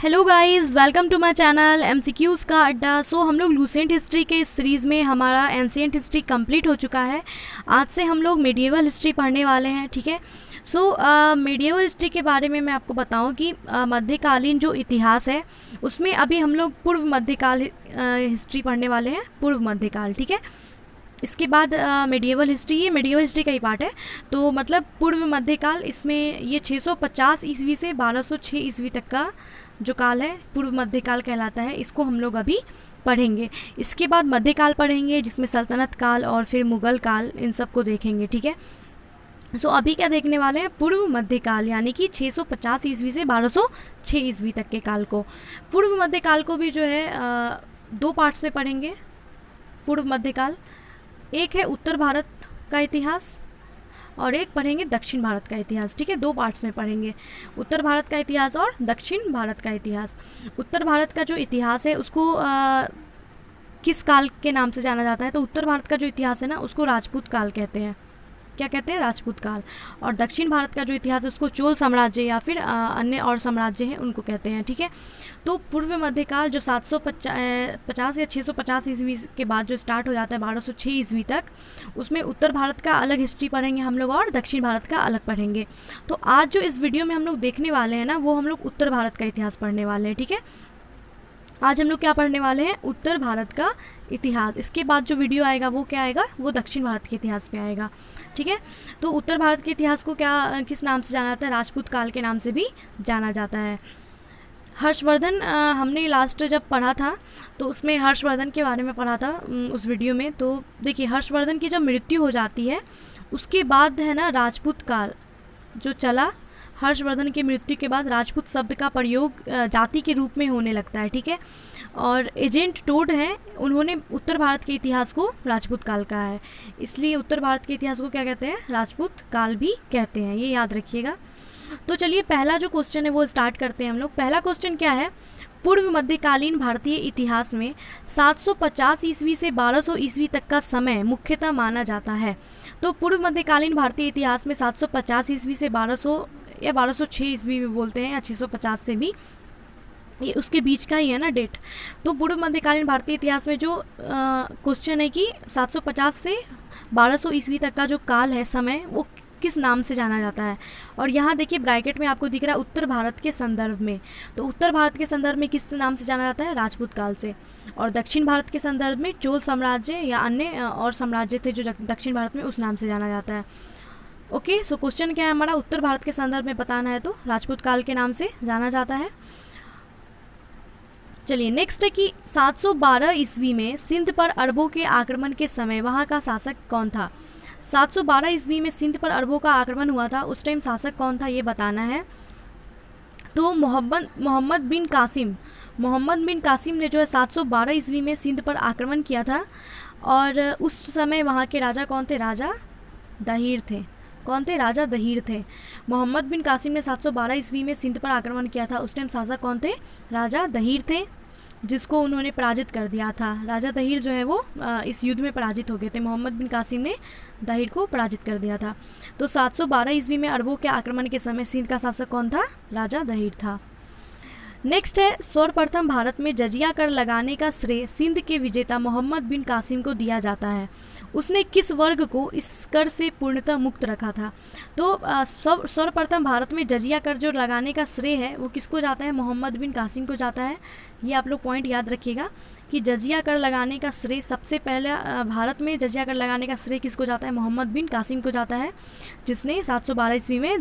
Hello guys, welcome to my channel MCQs का अड्डा। हम लोग लूसेंट हिस्ट्री के इस सीरीज़ में हमारा एंशिएंट हिस्ट्री कंप्लीट हो चुका है। आज से हम लोग मेडिएवल हिस्ट्री पढ़ने वाले हैं, ठीक है। मेडिएवल हिस्ट्री के बारे में मैं आपको बताऊं कि मध्यकालीन जो इतिहास है उसमें अभी हम लोग पूर्व मध्यकाल हिस्ट्री पढ़ने वाले हैं, पूर्व मध्यकाल, ठीक है। इसके बाद मेडिएवल हिस्ट्री, ये मेडिएवल हिस्ट्री का ही पार्ट है। तो मतलब पूर्व मध्यकाल, इसमें ये 650 ईस्वी से 1206 ईस्वी तक का जो काल है पूर्व मध्यकाल कहलाता है। इसको हम लोग अभी पढ़ेंगे। इसके बाद मध्यकाल पढ़ेंगे जिसमें सल्तनत काल और फिर मुग़ल काल, इन सब को देखेंगे, ठीक है। अभी क्या देखने वाले हैं, पूर्व मध्यकाल, यानी कि 650 ईस्वी से 1206 ईस्वी तक के काल को। पूर्व मध्यकाल को भी जो है दो पार्ट्स में पढ़ेंगे। पूर्व मध्यकाल, एक है उत्तर भारत का इतिहास और एक पढ़ेंगे दक्षिण भारत का इतिहास, ठीक है। दो पार्ट्स में पढ़ेंगे, उत्तर भारत का इतिहास और दक्षिण भारत का इतिहास। उत्तर भारत का जो इतिहास है उसको किस काल के नाम से जाना जाता है, तो उत्तर भारत का जो इतिहास है ना उसको राजपूत काल कहते हैं। क्या कहते हैं? राजपूत काल। और दक्षिण भारत का जो इतिहास है उसको चोल साम्राज्य या फिर अन्य और साम्राज्य हैं उनको कहते हैं, ठीक है। तो पूर्व मध्यकाल जो 750 या 650 ईस्वी के बाद जो स्टार्ट हो जाता है 1206 ईस्वी तक, उसमें उत्तर भारत का अलग हिस्ट्री पढ़ेंगे हम लोग और दक्षिण भारत का अलग पढ़ेंगे। तो आज जो इस वीडियो में हम लोग देखने वाले हैं ना, वो हम लोग उत्तर भारत का इतिहास पढ़ने वाले हैं, ठीक है। आज हम लोग क्या पढ़ने वाले हैं? उत्तर भारत का इतिहास। इसके बाद जो वीडियो आएगा वो क्या आएगा? वो दक्षिण भारत के इतिहास पे आएगा, ठीक है। तो उत्तर भारत के इतिहास को किस नाम से जाना जाता है? राजपूत काल के नाम से भी जाना जाता है। हर्षवर्धन, हमने लास्ट जब पढ़ा था तो उसमें हर्षवर्धन के बारे में पढ़ा था उस वीडियो में। तो देखिए, हर्षवर्धन की जब मृत्यु हो जाती है उसके बाद है ना राजपूत काल जो चला। हर्षवर्धन की मृत्यु के बाद राजपूत शब्द का प्रयोग जाति के रूप में होने लगता है, ठीक है। और एजेंट टोड हैं, उन्होंने उत्तर भारत के इतिहास को राजपूत काल कहा है, इसलिए उत्तर भारत के इतिहास को क्या कहते हैं? राजपूत काल भी कहते हैं, ये याद रखिएगा। तो चलिए पहला जो क्वेश्चन है वो स्टार्ट करते हैं हम लोग। पहला क्वेश्चन क्या है? पूर्व मध्यकालीन भारतीय इतिहास में 750 ईस्वी से 1200 ईस्वी तक का समय मुख्यतः माना जाता है। तो पूर्व मध्यकालीन भारतीय इतिहास में 750 ईस्वी से 1200 या 1206 ईस्वी भी बोलते हैं, या 650 से भी, ये उसके बीच का ही है ना डेट। तो पूर्व मध्यकालीन भारतीय इतिहास में जो क्वेश्चन है कि 750 से 1200 ईस्वी तक का जो काल है, समय, वो किस नाम से जाना जाता है। और यहाँ देखिए ब्रैकेट में आपको दिख रहा है उत्तर भारत के संदर्भ में। तो उत्तर भारत के संदर्भ में किस नाम से जाना जाता है? राजपूत काल से। और दक्षिण भारत के संदर्भ में चोल साम्राज्य या अन्य और साम्राज्य थे जो दक्षिण भारत में, उस नाम से जाना जाता है। ओके, सो क्वेश्चन क्या है हमारा? उत्तर भारत के संदर्भ में बताना है तो राजपूत काल के नाम से जाना जाता है। चलिए नेक्स्ट है कि 712 ईस्वी में सिंध पर अरबों के आक्रमण के समय वहाँ का शासक कौन था? 712 ईस्वी में सिंध पर अरबों का आक्रमण हुआ था, उस टाइम शासक कौन था ये बताना है। तो मोहम्मद बिन कासिम ने जो है 712 ईस्वी में सिंध पर आक्रमण किया था। और उस समय वहाँ के राजा कौन थे? राजा दहीर थे। कौन थे? राजा दहीर थे। मोहम्मद बिन कासिम ने 712 ईस्वी में सिंध पर आक्रमण किया था, उस टाइम शासक कौन थे? राजा दहीर थे, जिसको उन्होंने पराजित कर दिया था। राजा दहीर जो है वो इस युद्ध में पराजित हो गए थे। मोहम्मद बिन कासिम ने दहीर को पराजित कर दिया था। तो 712 ईस्वी में अरबों के आक्रमण के समय सिंध का शासक कौन था? राजा दहीर था। नेक्स्ट है, सर्वप्रथम भारत में जजिया कर लगाने का श्रेय सिंध के विजेता मोहम्मद बिन कासिम को दिया जाता है। उसने किस वर्ग को इस कर से पूर्णतः मुक्त रखा था? तो सर्वप्रथम भारत में जजिया कर जो लगाने का श्रेय है वो किसको जाता है? मोहम्मद बिन कासिम को जाता है। ये आप लोग पॉइंट याद रखिएगा कि जजिया कर लगाने का श्रेय सबसे पहले भारत में जजिया कर लगाने का श्रेय किसको जाता है? मोहम्मद बिन कासिम को जाता है, जिसने 712 ईस्वी में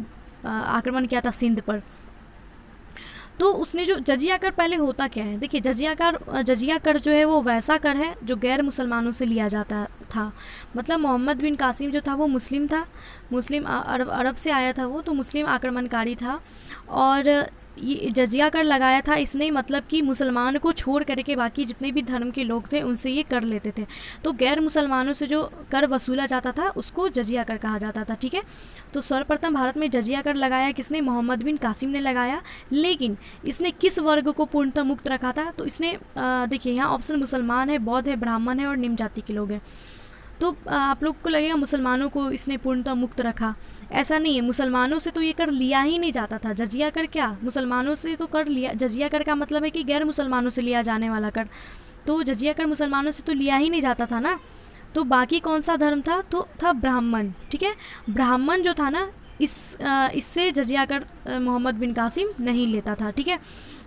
आक्रमण किया था सिंध पर। तो उसने जो जजिया कर, पहले होता क्या है देखिए, जजिया कर जो है वो वैसा कर है जो गैर मुसलमानों से लिया जाता था। मतलब मोहम्मद बिन कासिम जो था वो मुस्लिम था, मुस्लिम अरब से आया था वो, तो मुस्लिम आक्रमणकारी था। और ये जजिया कर लगाया था इसने, मतलब कि मुसलमान को छोड़ करके बाकी जितने भी धर्म के लोग थे उनसे ये कर लेते थे। तो गैर मुसलमानों से जो कर वसूला जाता था उसको जजिया कर कहा जाता था, ठीक है। तो सर्वप्रथम भारत में जजिया कर लगाया किसने? मोहम्मद बिन कासिम ने लगाया। लेकिन इसने किस वर्ग को पूर्णतः मुक्त रखा था? तो इसने देखिए यहाँ ऑप्शन मुसलमान है, बौद्ध है, ब्राह्मण है और निम्न जाति के लोग हैं। तो आप लोग को लगेगा मुसलमानों को इसने पूर्णतः मुक्त रखा, ऐसा नहीं है। मुसलमानों से तो ये कर लिया ही नहीं जाता था। जजिया कर क्या मुसलमानों से तो कर लिया, जजिया कर का मतलब है कि गैर मुसलमानों से लिया जाने वाला कर, तो जजिया कर मुसलमानों से तो लिया ही नहीं जाता था ना। तो बाकी कौन सा धर्म था, तो था ब्राह्मण, ठीक है। ब्राह्मण जो था ना इससे जजिया कर मोहम्मद बिन कासिम नहीं लेता था, ठीक है।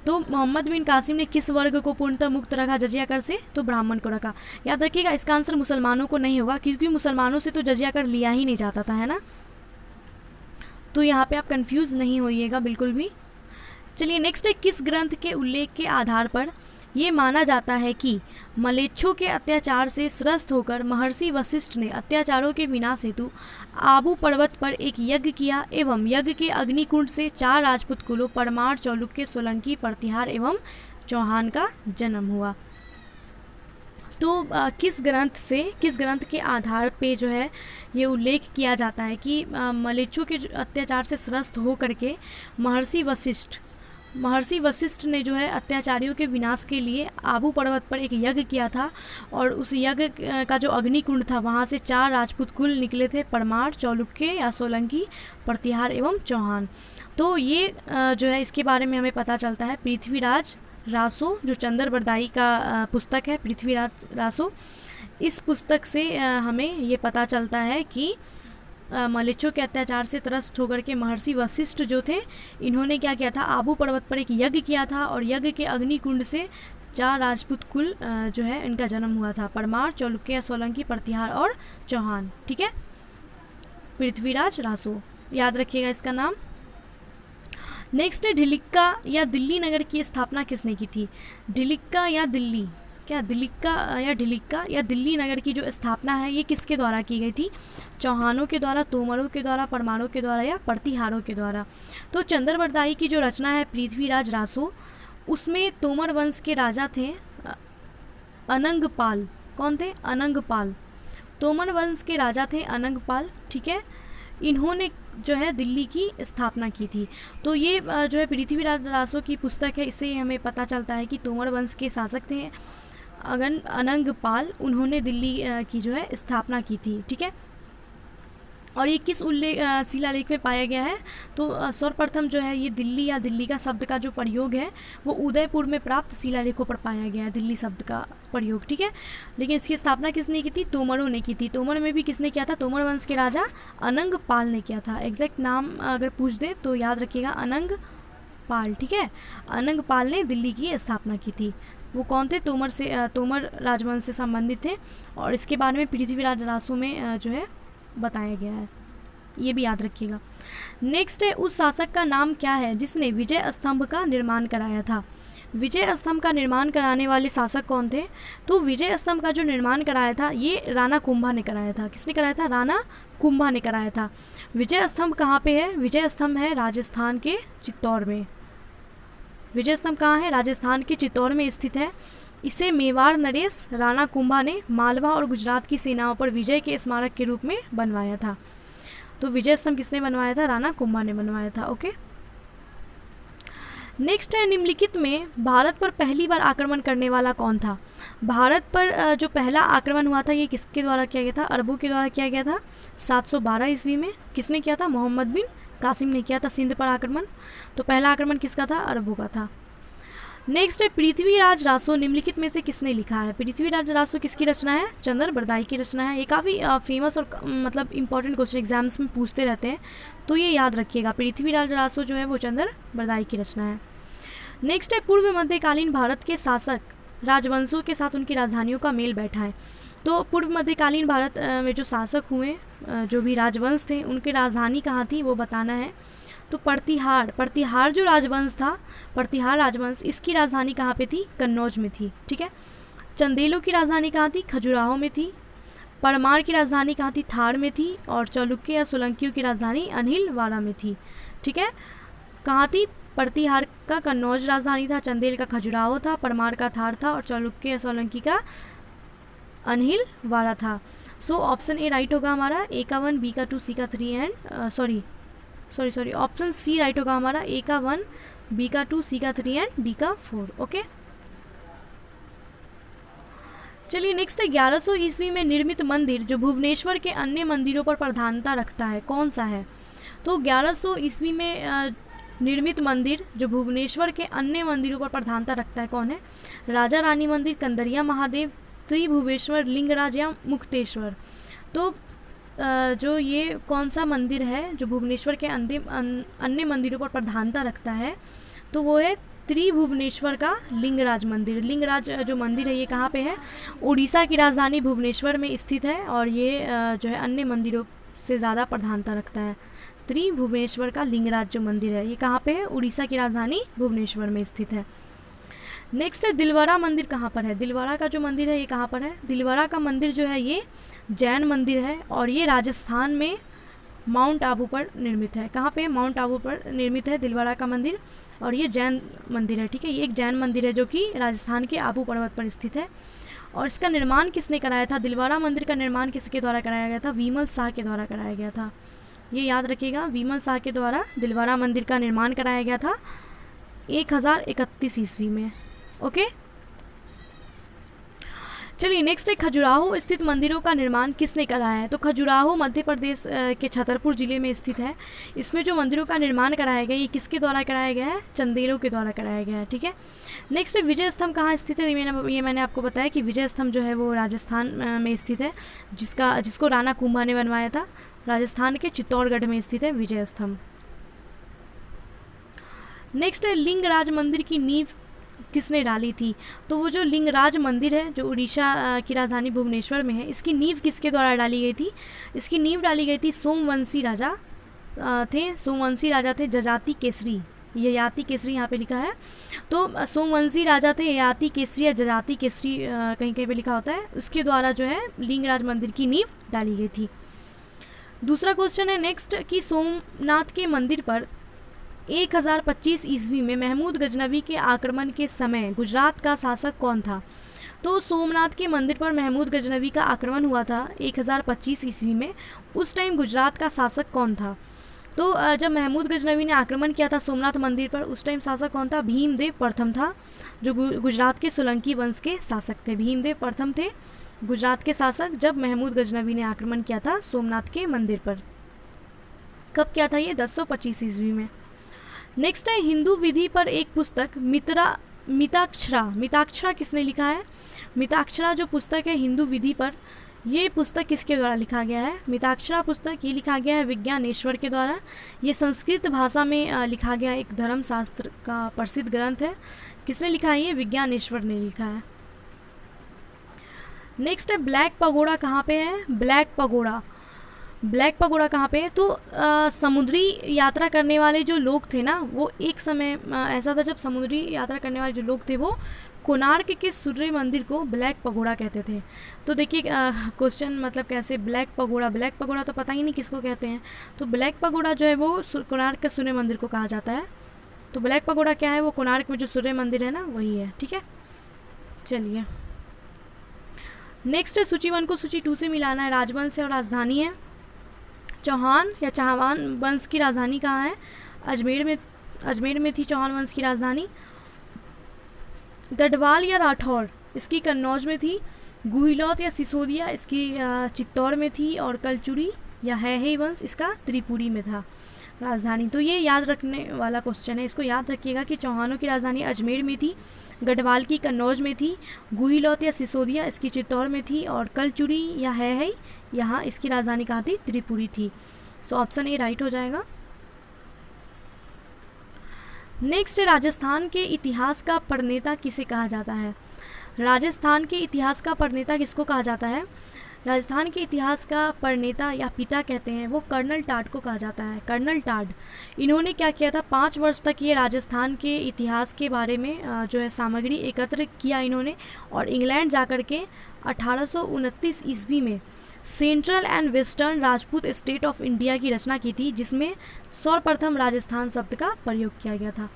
तो मोहम्मद बिन कासिम ने किस वर्ग को पूर्णतः मुक्त रखा जजिया कर से, तो ब्राह्मण को रखा। याद रखिएगा इसका आंसर मुसलमानों को नहीं होगा, क्योंकि मुसलमानों से तो जजिया कर लिया ही नहीं जाता था, है ना। तो यहाँ पे आप कंफ्यूज नहीं होइएगा बिल्कुल भी। चलिए नेक्स्ट है, किस ग्रंथ के उल्लेख के आधार पर ये माना जाता है कि मलेच्छों के अत्याचार से त्रस्त होकर महर्षि वशिष्ठ ने अत्याचारों के विनाश हेतु आबू पर्वत पर एक यज्ञ किया एवं यज्ञ के अग्निकुंड से 4 राजपूत कुलों परमार, चालुक्य, सोलंकी, प्रतिहार एवं चौहान का जन्म हुआ। तो किस ग्रंथ के आधार पे जो है ये उल्लेख किया जाता है कि मलेच्छों के अत्याचार से त्रस्त हो करके महर्षि वशिष्ठ ने जो है अत्याचारियों के विनाश के लिए आबू पर्वत पर एक यज्ञ किया था, और उस यज्ञ का जो अग्निकुंड था वहाँ से 4 राजपूत कुल निकले थे, परमार, चालुक्य या सोलंकी, प्रतिहार एवं चौहान। तो ये जो है इसके बारे में हमें पता चलता है पृथ्वीराज रासो, जो चंदर बरदाई का पुस्तक है पृथ्वीराज रासो, इस पुस्तक से हमें ये पता चलता है कि मलेच्छों के अत्याचार से त्रस्त होकर के महर्षि वशिष्ठ जो थे इन्होंने क्या किया था, आबू पर्वत पर एक यज्ञ किया था, और यज्ञ के अग्निकुंड से 4 राजपूत कुल जो है इनका जन्म हुआ था, परमार, चालुक्य, सोलंकी, प्रतिहार और चौहान, ठीक है। पृथ्वीराज रासो, याद रखिएगा इसका नाम। नेक्स्ट है, ढिलिक्का या दिल्ली नगर की स्थापना किसने की थी। ढिलिक्का या दिल्ली नगर की जो स्थापना है ये किसके द्वारा की गई थी, चौहानों के द्वारा, तोमरों के द्वारा, परमारों के द्वारा या प्रतिहारों के द्वारा। तो चंदर बरदाई की जो रचना है पृथ्वीराज रासो, उसमें तोमर वंश के राजा थे अनंगपाल। कौन थे, अनंगपाल। तोमर वंश के राजा थे अनंगपाल, ठीक है। इन्होंने जो है दिल्ली की स्थापना की थी। तो ये जो है पृथ्वीराज रासो की पुस्तक है, इससे हमें पता चलता है कि तोमर वंश के शासक थे अनंगपाल, उन्होंने दिल्ली की जो है स्थापना की थी, ठीक है। और ये किस शिलालेख में पाया गया है, तो सर्वप्रथम जो है ये दिल्ली या दिल्ली का शब्द का जो प्रयोग है वो उदयपुर में प्राप्त शिलालेखों पर पाया गया है, दिल्ली शब्द का प्रयोग, ठीक है। लेकिन इसकी स्थापना किसने की थी, तोमरों ने की थी। तोमर में भी किसने किया था, तोमर वंश के राजा अनंगपाल ने किया था। एग्जैक्ट नाम अगर पूछ दे तो याद रखिएगा अनंगपाल, ठीक है। अनंगपाल ने दिल्ली की स्थापना की थी। वो कौन थे, तोमर राजवंश से संबंधित थे, और इसके बारे में पृथ्वीराज रासो में जो है बताया गया है, ये भी याद रखिएगा। नेक्स्ट है, उस शासक का नाम क्या है जिसने विजय स्तंभ का निर्माण कराया था। विजय स्तंभ का निर्माण कराने वाले शासक कौन थे, तो विजय स्तंभ का जो निर्माण कराया था ये राणा कुंभा ने कराया था। किसने कराया था, राणा कुंभा ने कराया था। विजय स्तंभ कहाँ पे है, विजय स्तंभ है राजस्थान के चित्तौड़ में। विजय स्तंभ कहाँ है, राजस्थान के चित्तौड़ में स्थित है। इसे मेवाड़ नरेश राणा कुंभा ने मालवा और गुजरात की सेनाओं पर विजय के स्मारक के रूप में बनवाया था। तो विजय स्तंभ किसने बनवाया था, राणा कुंभा ने बनवाया था, ओके। नेक्स्ट है, निम्नलिखित में भारत पर पहली बार आक्रमण करने वाला कौन था। भारत पर जो पहला आक्रमण हुआ था ये किसके द्वारा किया गया था, अरबों के द्वारा किया गया था 712 ईस्वी में। किसने किया था, मोहम्मद बिन कासिम ने किया था सिंध पर आक्रमण। तो पहला आक्रमण किसका था, अरबों का था। नेक्स्ट है, पृथ्वीराज रासो निम्नलिखित में से किसने लिखा है। पृथ्वीराज रासो किसकी रचना है, चंदर बरदाई की रचना है। ये काफ़ी फेमस और मतलब इंपॉर्टेंट क्वेश्चन एग्जाम्स में पूछते रहते हैं, तो ये याद रखिएगा। पृथ्वीराज रासो जो है वो चंदर बरदाई की रचना है। नेक्स्ट है, पूर्व मध्यकालीन भारत के शासक राजवंशों के साथ उनकी राजधानियों का मेल बैठा है। तो पूर्व मध्यकालीन भारत में जो शासक हुए, जो भी राजवंश थे, उनकी राजधानी कहाँ थी वो बताना है। तो प्रतिहार जो राजवंश था, प्रतिहार राजवंश, इसकी राजधानी कहाँ पे थी, कन्नौज में थी, ठीक है। चंदेलों की राजधानी कहाँ थी, खजुराहो में थी। परमार की राजधानी कहाँ थी, थार में थी। और चालुक्य या सोलंकियों की राजधानी अनिलवाड़ा में थी, ठीक है। कहाँ थी, प्रतिहार का कन्नौज राजधानी था, चंदेल का खजुराहो था, परमार का थार था, और चालुक्य या सोलंकी का अनिलवाड़ा था। सो ऑप्शन ए राइट होगा हमारा, ए का 1, बी का 2, सी का 3 and sorry option C right होगा हमारा, ए का 1, बी का 2, सी का 3 एंड डी का 4, ओके। चलिए नेक्स्ट है 1100 ईस्वी में निर्मित मंदिर जो भुवनेश्वर के अन्य मंदिरों पर प्रधानता रखता है, कौन सा है? तो 1100 ईस्वी में निर्मित मंदिर जो भुवनेश्वर के अन्य मंदिरों पर प्रधानता रखता है, कौन है? राजा रानी मंदिर, कंदरिया महादेव, त्रिभुवेश्वर, लिंगराज या मुक्तेश्वर। तो जो ये कौन सा मंदिर है जो भुवनेश्वर के अन्य मंदिरों पर प्रधानता रखता है, तो वो है त्रिभुवनेश्वर का लिंगराज मंदिर। लिंगराज जो मंदिर है ये कहाँ पे है? उड़ीसा की राजधानी भुवनेश्वर में स्थित है और ये जो है अन्य मंदिरों से ज़्यादा प्रधानता रखता है। त्रिभुवनेश्वर का लिंगराज जो मंदिर है ये कहाँ पे है? उड़ीसा की राजधानी भुवनेश्वर में स्थित है। नेक्स्ट है दिलवारा मंदिर कहाँ पर है? दिलवारा का जो मंदिर है ये कहाँ पर है? दिलवारा का मंदिर जो है ये जैन मंदिर है और ये राजस्थान में माउंट आबू पर निर्मित है। कहाँ पे? माउंट आबू पर निर्मित है दिलवारा का मंदिर और ये जैन मंदिर है, ठीक है। ये एक जैन मंदिर है जो कि राजस्थान के आबू पर्वत पर स्थित है। और इसका निर्माण किसने कराया था? दिलवारा मंदिर का निर्माण किसके द्वारा कराया गया था? विमल शाह के द्वारा कराया गया था। ये याद रखिएगा, विमल शाह के द्वारा दिलवारा मंदिर का निर्माण कराया गया था 1031 ईस्वी में। ओके, चलिए नेक्स्ट है खजुराहो स्थित मंदिरों का निर्माण किसने कराया है? तो खजुराहो मध्य प्रदेश के छतरपुर जिले में स्थित है। इसमें जो मंदिरों का निर्माण कराया गया ये किसके द्वारा कराया गया है? चंदेलों के द्वारा कराया गया है, ठीक है। नेक्स्ट है विजय स्तंभ कहाँ स्थित है? ये मैंने आपको बताया कि विजय स्तंभ जो है वो राजस्थान में स्थित है, जिसको राणा कुंभा ने बनवाया था। राजस्थान के चित्तौड़गढ़ में स्थित है विजय स्तंभ। नेक्स्ट है लिंगराज मंदिर की नींव किसने डाली थी? तो वो जो लिंगराज मंदिर है जो उड़ीसा की राजधानी भुवनेश्वर में है, इसकी नींव किसके द्वारा डाली गई थी? इसकी नींव डाली गई थी सोमवंशी राजा थे जजाति केसरी। ययाति केसरी यहाँ पे लिखा है, तो सोमवंशी राजा थे ययाति केसरी या जजाति केसरी कहीं कहीं पे लिखा होता है, उसके द्वारा जो है लिंगराज मंदिर की नींव डाली गई थी। दूसरा क्वेश्चन है नेक्स्ट कि सोमनाथ के मंदिर पर 1025 ईस्वी में महमूद गजनवी के आक्रमण के समय गुजरात का शासक कौन था? तो सोमनाथ के मंदिर पर महमूद गजनवी का आक्रमण हुआ था 1025 ईस्वी में। उस टाइम गुजरात का शासक कौन था? तो जब महमूद गजनवी ने आक्रमण किया था सोमनाथ मंदिर पर, उस टाइम शासक कौन था? भीमदेव प्रथम था, जो गुजरात के सोलंकी वंश के शासक थे। भीमदेव प्रथम थे गुजरात के शासक जब महमूद गजनवी ने आक्रमण किया था सोमनाथ के मंदिर पर। कब किया था ये? 1025 ईस्वी में। नेक्स्ट है हिंदू विधि पर एक पुस्तक मिताक्षरा किसने लिखा है? मिताक्षरा जो पुस्तक है हिंदू विधि पर, ये पुस्तक किसके द्वारा लिखा गया है? मिताक्षरा पुस्तक ये लिखा गया है विज्ञानेश्वर के द्वारा। ये संस्कृत भाषा में लिखा गया एक धर्मशास्त्र का प्रसिद्ध ग्रंथ है। किसने लिखा है? ये विज्ञानेश्वर ने लिखा है। नेक्स्ट है ब्लैक पगोड़ा कहाँ पे है? ब्लैक पगोड़ा कहाँ पे है? तो समुद्री यात्रा करने वाले जो लोग थे ना, वो एक समय ऐसा था जब समुद्री यात्रा करने वाले जो लोग थे वो कोणार्क के सूर्य मंदिर को ब्लैक पगोड़ा कहते थे। तो देखिए क्वेश्चन मतलब कैसे ब्लैक पगोड़ा तो पता ही नहीं किसको कहते हैं। तो ब्लैक पगोड़ा जो है वो कोणार्क के सूर्य मंदिर को कहा जाता है। तो ब्लैक पगोड़ा क्या है? वो कोणार्क में जो सूर्य मंदिर है ना वही है, ठीक है। चलिए नेक्स्ट है सूची 1 को सूची 2 से मिलाना है। राजवंश है और राजधानी है। चौहान या चाहवान वंश की राजधानी कहाँ है? अजमेर में थी चौहान वंश की राजधानी। गढ़वाल या राठौर इसकी कन्नौज में थी। गुहिलौत या सिसोदिया इसकी चित्तौड़ में थी। और कलचुरी या है वंश इसका त्रिपुरी में था राजधानी। तो ये याद रखने वाला क्वेश्चन है, इसको याद रखिएगा कि चौहानों की राजधानी अजमेर में थी, गढ़वाल की कन्नौज में थी, गुहिलौत या सिसोदिया इसकी चित्तौड़ में थी और कलचुरी या है यहाँ इसकी राजधानी कहाँ थी? त्रिपुरी थी। सो ऑप्शन ए राइट हो जाएगा। नेक्स्ट राजस्थान के इतिहास का प्रणेता किसे कहा जाता है? राजस्थान के इतिहास का प्रणेता किसको कहा जाता है? राजस्थान के इतिहास का प्रणेता या पिता कहते हैं वो कर्नल टाड को कहा जाता है। कर्नल टाड इन्होंने क्या किया था? 5 वर्ष तक ये राजस्थान के इतिहास के बारे में जो है सामग्री एकत्र किया इन्होंने और इंग्लैंड जाकर के 1829 ईस्वी में central and western Rajput state of India की रचना की थी, जिसमें सर्वप्रथम राजस्थान शब्द का प्रयोग किया गया था।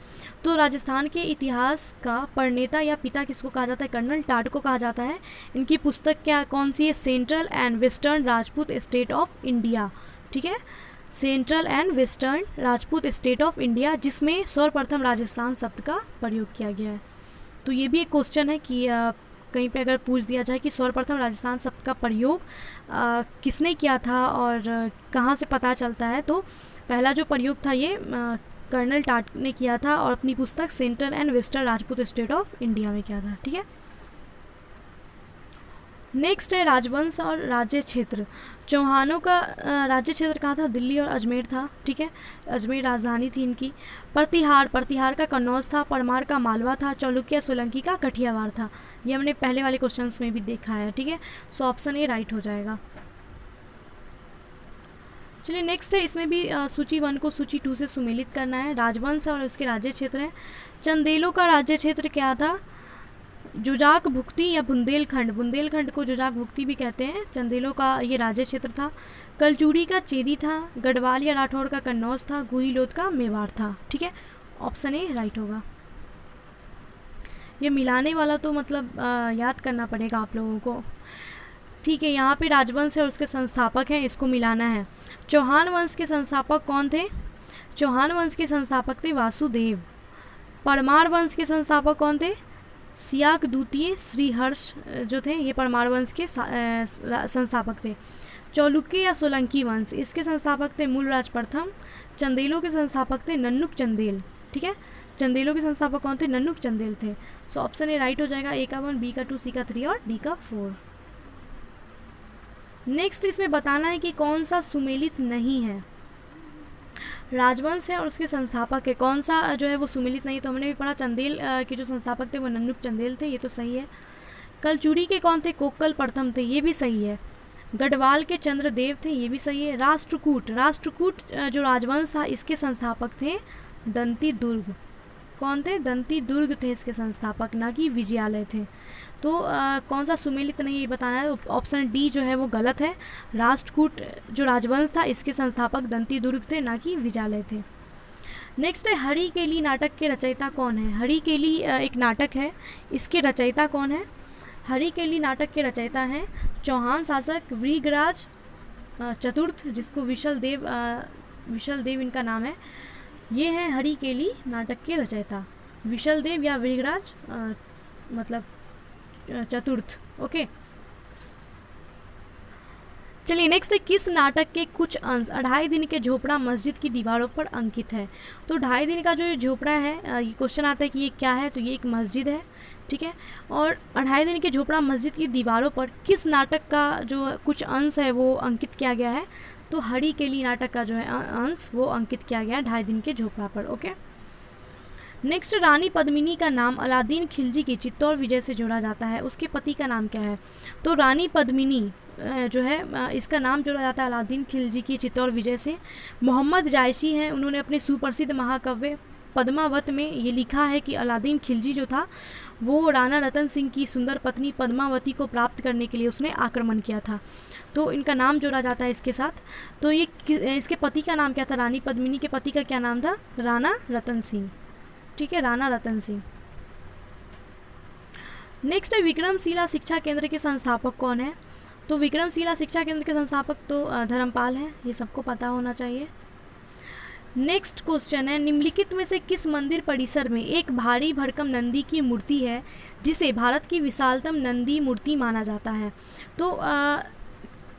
तो राजस्थान के इतिहास का प्रणेता या पिता किसको कहा जाता है? कर्नल टाड को कहा जाता है। इनकी पुस्तक कौन सी है? Central and western Rajput state of India, ठीक है। Central and western Rajput state of India, जिसमें सर्वप्रथम राजस्थान शब्द का प्रयोग किया गया है। तो ये भी एक क्वेश्चन है कि कहीं पे अगर पूछ दिया जाए कि सर्वप्रथम राजस्थान शब्द का प्रयोग किसने किया था और कहाँ से पता चलता है, तो पहला जो प्रयोग था ये कर्नल टाट ने किया था और अपनी पुस्तक central and western Rajput state of India में किया था। ठीक है, नेक्स्ट है राजवंश और राज्य क्षेत्र। चौहानों का राज्य क्षेत्र कहाँ था? दिल्ली और अजमेर था। ठीक है, अजमेर राजधानी थी इनकी। प्रतिहार का कन्नौज था। परमार का मालवा था। चालुक्य सोलंकी का कठियावाड़ था। ये हमने पहले वाले क्वेश्चंस में भी देखा है। ठीक है, सो ऑप्शन ए राइट हो जाएगा। चलिए नेक्स्ट है, इसमें भी सूची 1 को सूची 2 से सुमेलित करना है। राजवंश और उसके राज्य क्षेत्र हैं। चंदेलों का राज्य क्षेत्र क्या था? जुजाक भुक्ति या बुंदेलखंड। बुंदेलखंड को जुजाक भुक्ति भी कहते हैं। चंदेलों का ये राज्य क्षेत्र था। कलचूड़ी का चेदी था। गढ़वाल या राठौड़ का कन्नौज था। गुहिलोत का मेवाड़ था। ठीक है, ऑप्शन ए राइट होगा। ये मिलाने वाला तो मतलब याद करना पड़ेगा आप लोगों को। ठीक है, यहाँ पे राजवंश है और उसके संस्थापक हैं, इसको मिलाना है। चौहान वंश के संस्थापक कौन थे? चौहान वंश के संस्थापक थे वासुदेव। परमार वंश के संस्थापक कौन थे? सियाक द्वितीय श्रीहर्ष जो थे, ये परमार वंश के संस्थापक थे। चालुक्य या सोलंकी वंश, इसके संस्थापक थे मूलराज प्रथम। चंदेलों के संस्थापक थे नन्नुक चंदेल। ठीक है, चंदेलों के संस्थापक कौन थे? नन्नुक चंदेल थे। सो ऑप्शन ए राइट हो जाएगा। ए का 1, बी का 2, सी का 3 और डी का 4। नेक्स्ट इसमें बताना है कि कौन सा सुमेलित नहीं है। राजवंश है और उसके संस्थापक है, कौन सा जो है वो सुमेलित नहीं? तो हमने भी पढ़ा चंदेल के जो संस्थापक थे वो नन्नुक चंदेल थे, ये तो सही है। कलचूड़ी के कौन थे? कोक्कल प्रथम थे, ये भी सही है। गढ़वाल के चंद्रदेव थे, ये भी सही है। राष्ट्रकूट जो राजवंश था इसके संस्थापक थे दंती दुर्ग। कौन थे? दंती दुर्ग थे इसके संस्थापक, ना कि विजयालय थे। तो कौन सा सुमेलित नहीं ये बताना है। ऑप्शन डी जो है वो गलत है। राष्ट्रकूट जो राजवंश था इसके संस्थापक दंती दुर्ग थे, ना कि विजयालय थे। नेक्स्ट है हरिकेली नाटक के रचयिता कौन है? हरिकेली एक नाटक है, इसके रचयिता कौन है? हरिकेली नाटक के रचयिता हैं चौहान शासक वृगराज चतुर्थ, जिसको विशल देव इनका नाम है। ये हैं हरिकेली नाटक के रचयिता, विशल देव या वृगराज मतलब चतुर्थ। ओके, चलिए नेक्स्ट है, किस नाटक के कुछ अंश 2.5 दिन के झोपड़ा मस्जिद की दीवारों पर अंकित है? तो 2.5 दिन का जो ये झोपड़ा है, ये क्वेश्चन आता है कि ये क्या है, तो ये एक मस्जिद है। ठीक है, और 2.5 दिन के झोपड़ा मस्जिद की दीवारों पर किस नाटक का जो कुछ अंश है वो अंकित किया गया है? तो हरिकेली नाटक का जो है अंश वो अंकित किया गया है 2.5 दिन के झोपड़ा पर। ओके, नेक्स्ट, रानी पद्मिनी का नाम अलादीन खिलजी की चित्तौड़ विजय से जोड़ा जाता है, उसके पति का नाम क्या है? तो रानी पद्मिनी जो है इसका नाम जोड़ा जाता है अलादीन खिलजी की चित्तौड़ विजय से। मोहम्मद जायसी हैं, उन्होंने अपने सुप्रसिद्ध महाकाव्य पद्मावत में ये लिखा है कि अलादीन खिलजी जो था वो राणा रतन सिंह की सुंदर पत्नी पद्मावती को प्राप्त करने के लिए उसने आक्रमण किया था, तो इनका नाम जोड़ा जाता है इसके साथ। तो ये इसके पति का नाम क्या था? रानी पद्मिनी के पति का क्या नाम था? राणा रतन सिंह। ठीक है, राणा रतन सिंह। नेक्स्ट है, विक्रमशिला शिक्षा केंद्र के संस्थापक कौन है? तो विक्रमशिला शिक्षा केंद्र के संस्थापक तो धर्मपाल हैं, ये सबको पता होना चाहिए। नेक्स्ट क्वेश्चन है, निम्नलिखित में से किस मंदिर परिसर में एक भारी भरकम नंदी की मूर्ति है जिसे भारत की विशालतम नंदी मूर्ति माना जाता है? तो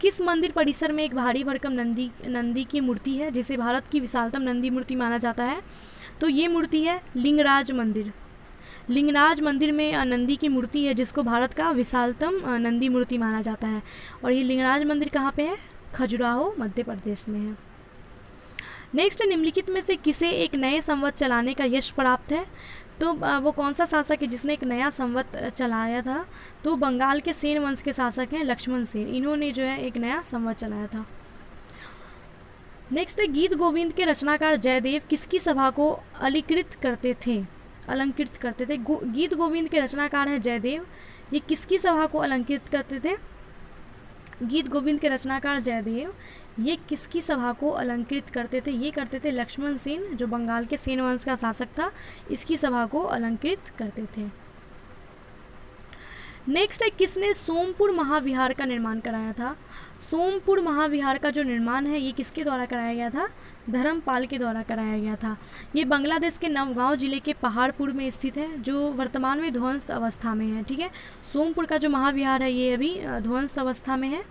किस मंदिर परिसर में एक भारी भरकम नंदी की मूर्ति है जिसे भारत की विशालतम नंदी मूर्ति माना जाता है? तो ये मूर्ति है लिंगराज मंदिर। लिंगराज मंदिर में नंदी की मूर्ति है जिसको भारत का विशालतम नंदी मूर्ति माना जाता है, और ये लिंगराज मंदिर कहाँ पे है? खजुराहो मध्य प्रदेश में है। नेक्स्ट, निम्नलिखित में से किसे एक नए संवत चलाने का यश प्राप्त है? तो वो कौन सा शासक है जिसने एक नया संवत चलाया था? तो बंगाल के सेन वंश के शासक हैं लक्ष्मण सेन, इन्होंने जो है एक नया संवत चलाया था। नेक्स्ट है, गीत गोविंद के रचनाकार जयदेव किसकी सभा को अलंकृत करते थे? गीत गोविंद के रचनाकार हैं जयदेव, ये किसकी सभा को अलंकृत करते थे? गीत गोविंद के रचनाकार जयदेव ये किसकी सभा को अलंकृत करते थे? ये करते थे लक्ष्मण सेन, जो बंगाल के सेन वंश का शासक था, इसकी सभा को अलंकृत करते थे। नेक्स्ट है, किसने सोमपुर महाविहार का निर्माण कराया था? सोमपुर महाविहार का जो निर्माण है ये किसके द्वारा कराया गया था? धर्मपाल के द्वारा कराया गया था। ये बांग्लादेश के नवगांव जिले के पहाड़पुर में स्थित है, जो वर्तमान में ध्वंस अवस्था में है। ठीक है, सोमपुर का जो महाविहार है ये अभी ध्वंस अवस्था में है।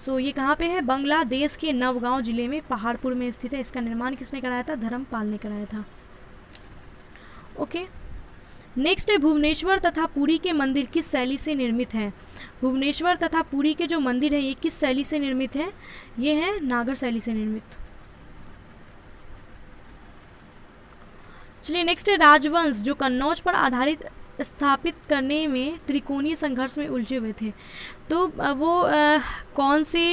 सो ये कहाँ पे है? बांग्लादेश के नवगांव जिले में पहाड़पुर में स्थित है। इसका निर्माण किसने कराया था? धर्मपाल ने कराया था। ओके, नेक्स्ट है, भुवनेश्वर तथा पुरी के मंदिर किस शैली से निर्मित है? भुवनेश्वर तथा पुरी के जो मंदिर है ये किस शैली से निर्मित है? ये है नागर शैली से निर्मित। चलिए नेक्स्ट है, राजवंश जो कन्नौज पर आधारित स्थापित करने में त्रिकोणीय संघर्ष में उलझे हुए थे। तो वो कौन से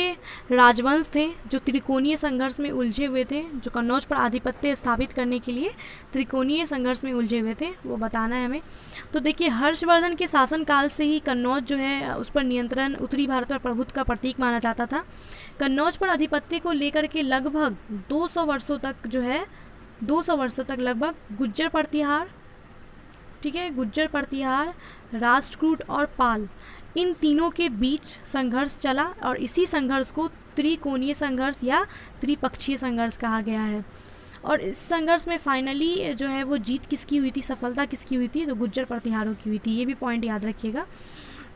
राजवंश थे जो त्रिकोणीय संघर्ष में उलझे हुए थे, जो कन्नौज पर आधिपत्य स्थापित करने के लिए त्रिकोणीय संघर्ष में उलझे हुए थे, वो बताना है हमें। तो देखिए, हर्षवर्धन के शासनकाल से ही कन्नौज जो है उस पर नियंत्रण, उत्तरी भारत पर प्रभुत्व का प्रतीक माना जाता था। कन्नौज पर आधिपत्य को लेकर के लगभग 200 वर्षों तक जो है 200 वर्षों तक लगभग गुज्जर प्रतिहार, ठीक है, गुज्जर प्रतिहार, राष्ट्रकूट और पाल, इन तीनों के बीच संघर्ष चला और इसी संघर्ष को त्रिकोणीय संघर्ष या त्रिपक्षीय संघर्ष कहा गया है। और इस संघर्ष में फाइनली जो है वो जीत किसकी हुई थी, सफलता किसकी हुई थी? तो गुज्जर प्रतिहारों की हुई थी। ये भी पॉइंट याद रखिएगा।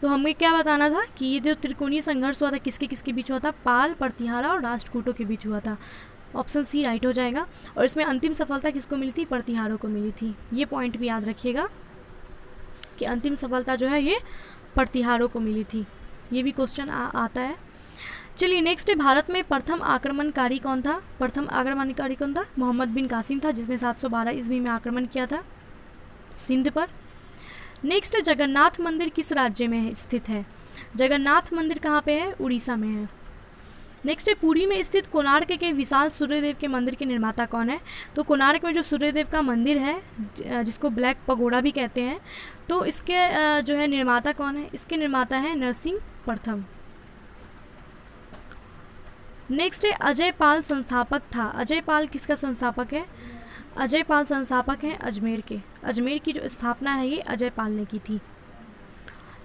तो हमें क्या बताना था कि ये जो त्रिकोणीय संघर्ष हुआ था किसके किसके बीच हुआ था? पाल, प्रतिहारा और राष्ट्रकूटों के बीच हुआ था। ऑप्शन सी राइट हो जाएगा। और इसमें अंतिम सफलता किसको मिली थी? प्रतिहारों को मिली थी। ये पॉइंट भी याद रखिएगा कि अंतिम सफलता जो है ये प्रतिहारों को मिली थी। ये भी क्वेश्चन आता है। चलिए नेक्स्ट है, भारत में प्रथम आक्रमणकारी कौन था? प्रथम आक्रमणकारी कौन था? मोहम्मद बिन कासिम था, जिसने 712 ईस्वी में आक्रमण किया था सिंध पर। नेक्स्ट है, जगन्नाथ मंदिर किस राज्य में स्थित है? जगन्नाथ मंदिर कहाँ पे है? उड़ीसा में है। नेक्स्ट है, पुरी में स्थित कोणार्क के विशाल सूर्यदेव के मंदिर के निर्माता कौन है? तो कोणार्क में जो सूर्यदेव का मंदिर है, जिसको ब्लैक पगोड़ा भी कहते हैं, तो इसके जो है निर्माता कौन है? इसके निर्माता है नरसिंह प्रथम। नेक्स्ट है, अजय पाल संस्थापक था। अजय पाल किसका संस्थापक है? अजय पाल संस्थापक हैं अजमेर के। अजमेर की जो स्थापना है ये अजय पाल ने की थी।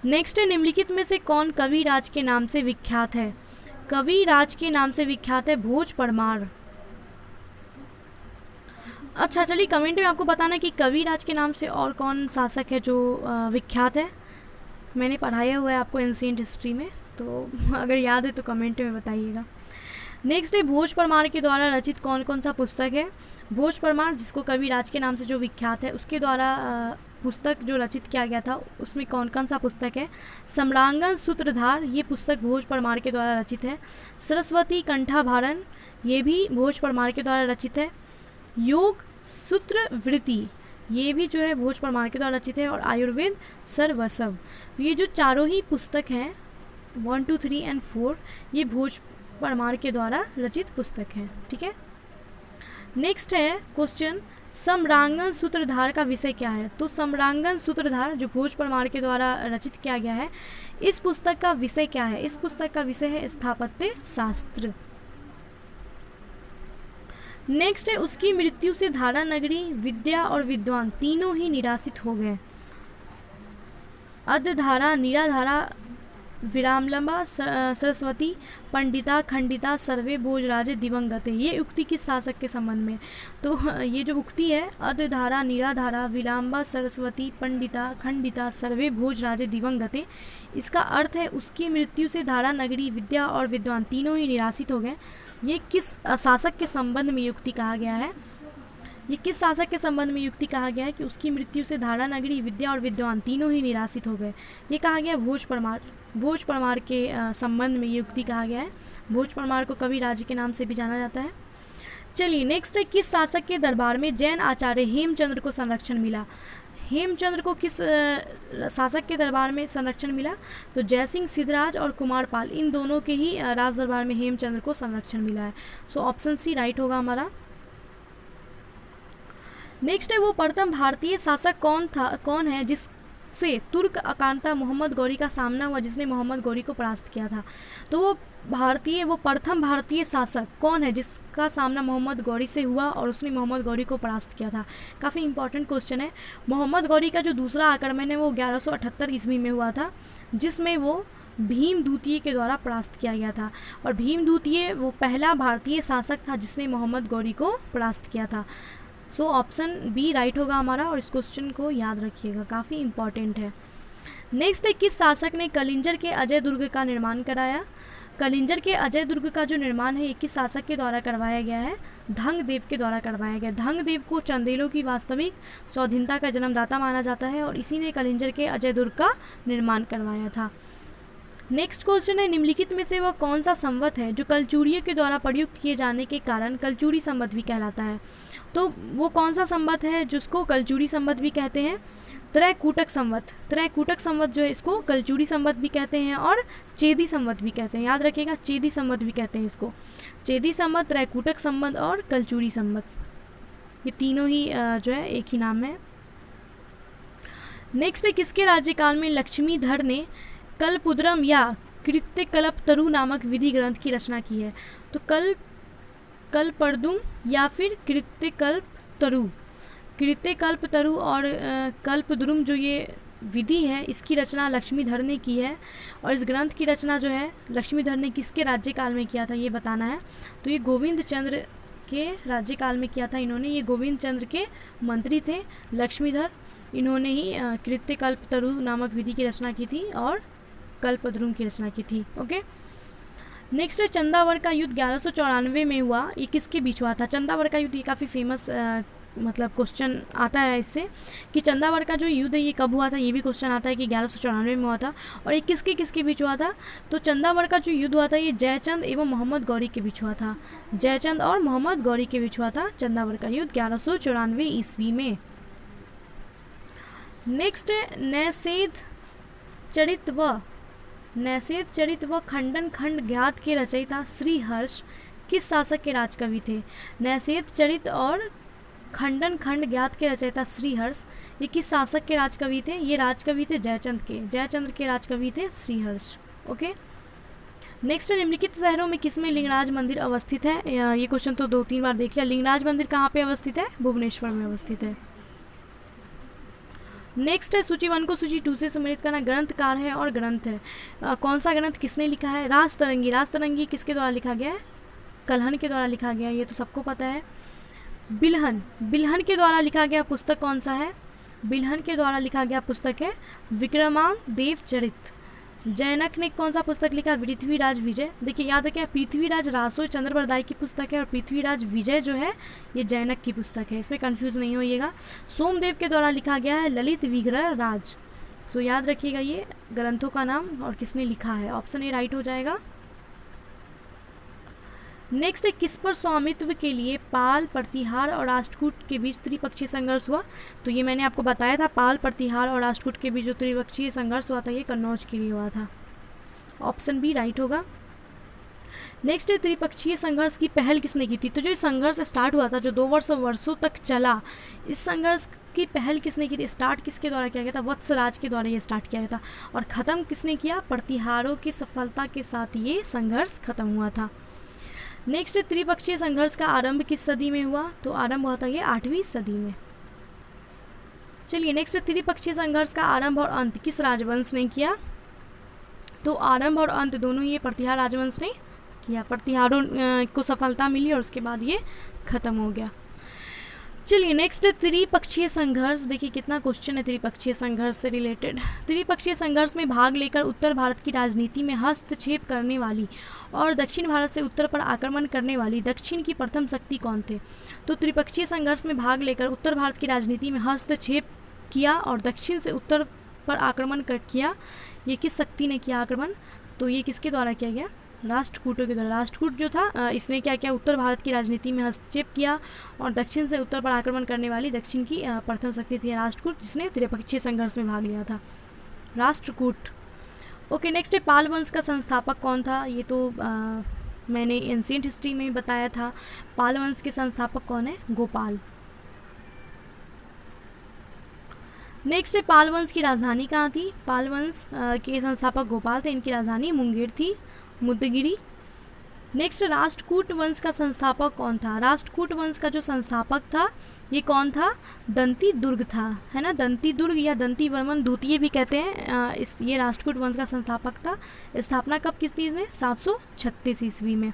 नेक्स्ट है, निम्नलिखित में से कौन कवि राज के नाम से विख्यात है? कवि राज के नाम से विख्यात है भोज परमार। अच्छा, चलिए कमेंट में आपको बताना कि कवि राज के नाम से और कौन शासक है जो विख्यात है। मैंने पढ़ाया हुआ है आपको एंशिएंट हिस्ट्री में, तो अगर याद है तो कमेंट में बताइएगा। नेक्स्ट है, भोज परमार के द्वारा रचित कौन कौन सा पुस्तक है? भोज परमार, जिसको कवि राज के नाम से जो विख्यात है, उसके द्वारा पुस्तक जो रचित किया गया था उसमें कौन कौन सा पुस्तक है? सम्रांगण सूत्रधार, ये पुस्तक भोज परमार के द्वारा रचित है। सरस्वती कंठाभारण, ये भी भोज परमार के द्वारा रचित है। योग सूत्रवृत्ति, ये भी जो है भोज परमार के द्वारा रचित है। और आयुर्वेद सर्वस्व, ये जो चारों ही पुस्तक हैं 1, 2, 3 और 4, ये भोज परमार के द्वारा रचित पुस्तक हैं। ठीक है, नेक्स्ट है क्वेश्चन, सम्रांगण सूत्रधार का विषय क्या है? तो सम्रांगण सूत्रधार जो भोज परमार के द्वारा रचित किया गया है, इस पुस्तक का विषय क्या है? इस पुस्तक का विषय है स्थापत्य शास्त्र। नेक्स्ट है, उसकी मृत्यु से धारा नगरी, विद्या और विद्वान तीनों ही निराशित हो गए। अद्यधारा, निराधारा, विरामलंबा, सरस्वती, पंडिता, खंडिता, सर्वे भोजराजे दिवंगते, ये उक्ति किस शासक के संबंध में? तो ये जो उक्ति है, अद्यधारा, निराधारा, विराम्बा, सरस्वती, पंडिता, खंडिता, सर्वे भोजराजे दिवंगते, इसका अर्थ है उसकी मृत्यु से धारा नगरी, विद्या और विद्वान तीनों ही निराशित हो गए। ये किस शासक के संबंध में युक्ति कहा गया है? ये किस शासक के संबंध में युक्ति कहा गया है कि उसकी मृत्यु से धारा नगरी, विद्या और विद्वान तीनों ही निराशित हो गए? ये कहा गया भोज परमार। भोज परमार के संबंध में युक्ति कहा गया है। भोज परमार को कवि राज के नाम से भी जाना जाता है। चलिए नेक्स्ट है, किस शासक के दरबार में जैन आचार्य हेमचंद्र को संरक्षण मिला? हेमचंद्र को किस शासक के दरबार में संरक्षण मिला? तो जयसिंह, सिद्धराज और कुमारपाल, इन दोनों के ही राज दरबार में हेमचंद्र को संरक्षण मिला है। सो ऑप्शन सी राइट होगा हमारा। नेक्स्ट है, वो प्रथम भारतीय शासक कौन है जिस किससे तुर्क आक्रांता मोहम्मद गौरी का सामना हुआ जिसने मोहम्मद गौरी को परास्त किया था? तो वो प्रथम भारतीय शासक कौन है जिसका सामना मोहम्मद गौरी से हुआ और उसने मोहम्मद गौरी को परास्त किया था? काफ़ी इंपॉर्टेंट क्वेश्चन है। मोहम्मद गौरी का जो दूसरा आक्रमण है वो 1178 ईस्वी में हुआ था, जिसमें वो भीम द्वितीय के द्वारा परास्त किया गया था। और भीम द्वितीय वो पहला भारतीय शासक था जिसने मोहम्मद गौरी को परास्त किया था। सो ऑप्शन बी राइट होगा हमारा, और इस क्वेश्चन को याद रखिएगा, काफ़ी इंपॉर्टेंट है। नेक्स्ट है, किस शासक ने कलिंजर के अजय दुर्ग का निर्माण कराया? कलिंजर के अजय दुर्ग का जो निर्माण है ये किस शासक के द्वारा करवाया गया है? धंगदेव के द्वारा करवाया गया। धंगदेव को चंदेलों की वास्तविक स्वाधीनता का जन्मदाता माना जाता है और इसी ने कलिंजर के अजय दुर्ग का निर्माण करवाया था। नेक्स्ट क्वेश्चन है, निम्नलिखित में से वह कौन सा संवत है जो कलचुरियों के द्वारा प्रयुक्त किए जाने के कारण कलचुरी संवत भी कहलाता है? तो वो कौन सा संवत है जिसको कलचुरी संवत भी कहते हैं? त्रैकूटक संवत। त्रैकूटक संवत जो है इसको कलचुरी संवत भी कहते हैं और चेदी संवत भी कहते हैं। याद रखिएगा, चेदी संवत भी कहते हैं इसको। चेदी संवत, त्रैकूटक संवत और कलचुरी संवत, ये तीनों ही जो है एक ही नाम है। नेक्स्ट है, किसके राज्यकाल में लक्ष्मीधर ने कल्पद्रुम या कृत्यकल्पतरु नामक विधि ग्रंथ की रचना की है? तो कल्पद्रुम या फिर कृत्यकल्पतरु और कल्पद्रुम जो ये विधि है इसकी रचना लक्ष्मीधर ने की है। और इस ग्रंथ की रचना जो है लक्ष्मीधर ने किसके राज्यकाल में किया था ये बताना है। तो ये गोविंद चंद्र के राज्यकाल में किया था इन्होंने। ये गोविंद चंद्र के मंत्री थे लक्ष्मीधर, इन्होंने ही कृत्यकल्पतरु नामक विधि की रचना की थी और कल्पद्रुम की रचना की थी। ओके, नेक्स्ट है, चंदावर का युद्ध 1194 में हुआ, ये किसके बीच हुआ था? चंदावर का युद्ध ये काफ़ी फेमस मतलब क्वेश्चन आता है इससे कि चंदावर का जो युद्ध है ये कब हुआ था, ये भी क्वेश्चन आता है कि 1194 में हुआ था। और ये किसके बीच हुआ था? तो चंदावर का जो युद्ध हुआ था ये जयचंद एवं मोहम्मद गौरी के बीच हुआ था। जयचंद और मोहम्मद गौरी के बीच हुआ था चंदावर का युद्ध 1194 ईस्वी में। नेक्स्ट है, नैषेध चरित व खंडन खंड ज्ञात के रचयिता श्रीहर्ष किस शासक के राजकवि थे? नैषेध चरित और खंडन खंड ज्ञात के रचयिता श्रीहर्ष ये किस शासक के राजकवि थे? ये राजकवि थे जयचंद्र के राजकवि थे श्रीहर्ष। ओके, नेक्स्ट है, निम्नलिखित शहरों में किसमें लिंगराज मंदिर अवस्थित है? ये क्वेश्चन तो 2-3 बार देख लिया। लिंगराज मंदिर कहाँ पे अवस्थित है? भुवनेश्वर में अवस्थित है। नेक्स्ट है, सूची 1 को सूची 2 से सम्मिलित करना। ग्रंथकार है और ग्रंथ है। कौन सा ग्रंथ किसने लिखा है? राजतरंगी किसके द्वारा लिखा गया है? कल्हण के द्वारा लिखा गया है, ये तो सबको पता है। बिल्हन के द्वारा लिखा गया पुस्तक कौन सा है? बिल्हन के द्वारा लिखा गया पुस्तक है विक्रमांगदेव चरित। जैनक ने कौन सा पुस्तक लिखा? पृथ्वीराज विजय। देखिए याद रखिए, पृथ्वीराज रासो चंद्रबरदाई की पुस्तक है और पृथ्वीराज विजय जो है ये जैनक की पुस्तक है, इसमें कंफ्यूज नहीं होइएगा। सोमदेव के द्वारा लिखा गया है ललित विग्रह राज। सो याद रखिएगा ये ग्रंथों का नाम और किसने लिखा है। ऑप्शन ए राइट हो जाएगा। नेक्स्ट है, किस पर स्वामित्व के लिए पाल, प्रतिहार और राष्ट्रकूट के बीच त्रिपक्षीय संघर्ष हुआ? तो ये मैंने आपको बताया था, पाल, प्रतिहार और राष्ट्रकूट के बीच जो त्रिपक्षीय संघर्ष हुआ था ये कन्नौज के लिए हुआ था। ऑप्शन बी राइट होगा। नेक्स्ट है, त्रिपक्षीय संघर्ष की पहल किसने की थी? तो जो संघर्ष स्टार्ट हुआ था जो 2 वर्षों तक चला, इस संघर्ष की पहल किसने की थी? स्टार्ट किसके द्वारा किया गया था? वत्सराज के द्वारा ये स्टार्ट किया गया था। और ख़त्म किसने किया? प्रतिहारों की सफलता के साथ ये संघर्ष खत्म हुआ था। नेक्स्ट, त्रिपक्षीय संघर्ष का आरंभ किस सदी में हुआ? तो आरंभ हुआ था ये 8वीं सदी में। चलिए नेक्स्ट, त्रिपक्षीय संघर्ष का आरंभ और अंत किस राजवंश ने किया? तो आरंभ और अंत दोनों ये प्रतिहार राजवंश ने किया। प्रतिहारों को सफलता मिली और उसके बाद ये खत्म हो गया। चलिए नेक्स्ट, त्रिपक्षीय संघर्ष। देखिए कितना क्वेश्चन है त्रिपक्षीय संघर्ष से रिलेटेड। त्रिपक्षीय संघर्ष में भाग लेकर उत्तर भारत की राजनीति में हस्तक्षेप करने वाली और दक्षिण भारत से उत्तर पर आक्रमण करने वाली दक्षिण की प्रथम शक्ति कौन थे? तो त्रिपक्षीय संघर्ष में भाग लेकर उत्तर भारत की राजनीति में हस्तक्षेप किया और दक्षिण से उत्तर पर आक्रमण किया, ये किस शक्ति ने किया आक्रमण? तो ये किसके द्वारा किया गया? राष्ट्रकूटों के द्वारा। राष्ट्रकूट जो था इसने क्या किया? उत्तर भारत की राजनीति में हस्तक्षेप किया और दक्षिण से उत्तर पर आक्रमण करने वाली दक्षिण की प्रथम शक्ति थी राष्ट्रकूट, जिसने त्रिपक्षीय संघर्ष में भाग लिया था, राष्ट्रकूट। ओके, नेक्स्ट है, पाल वंश का संस्थापक कौन था? ये तो मैंने एंशिएंट हिस्ट्री में बताया था। पाल वंश के संस्थापक कौन है? गोपाल। नेक्स्ट है पाल वंश की राजधानी कहाँ थी? पाल वंश के संस्थापक गोपाल थे, इनकी राजधानी मुंगेर थी, मुद्दगिरी। नेक्स्ट राष्ट्रकूट वंश का संस्थापक कौन था? राष्ट्रकूट वंश का जो संस्थापक था ये कौन था? दंती दुर्ग था, है ना, दंती दुर्ग या दंती वर्मन द्वितीय भी कहते हैं। ये राष्ट्रकूट वंश का संस्थापक था। स्थापना कब की थी इसने? 736 ईस्वी में।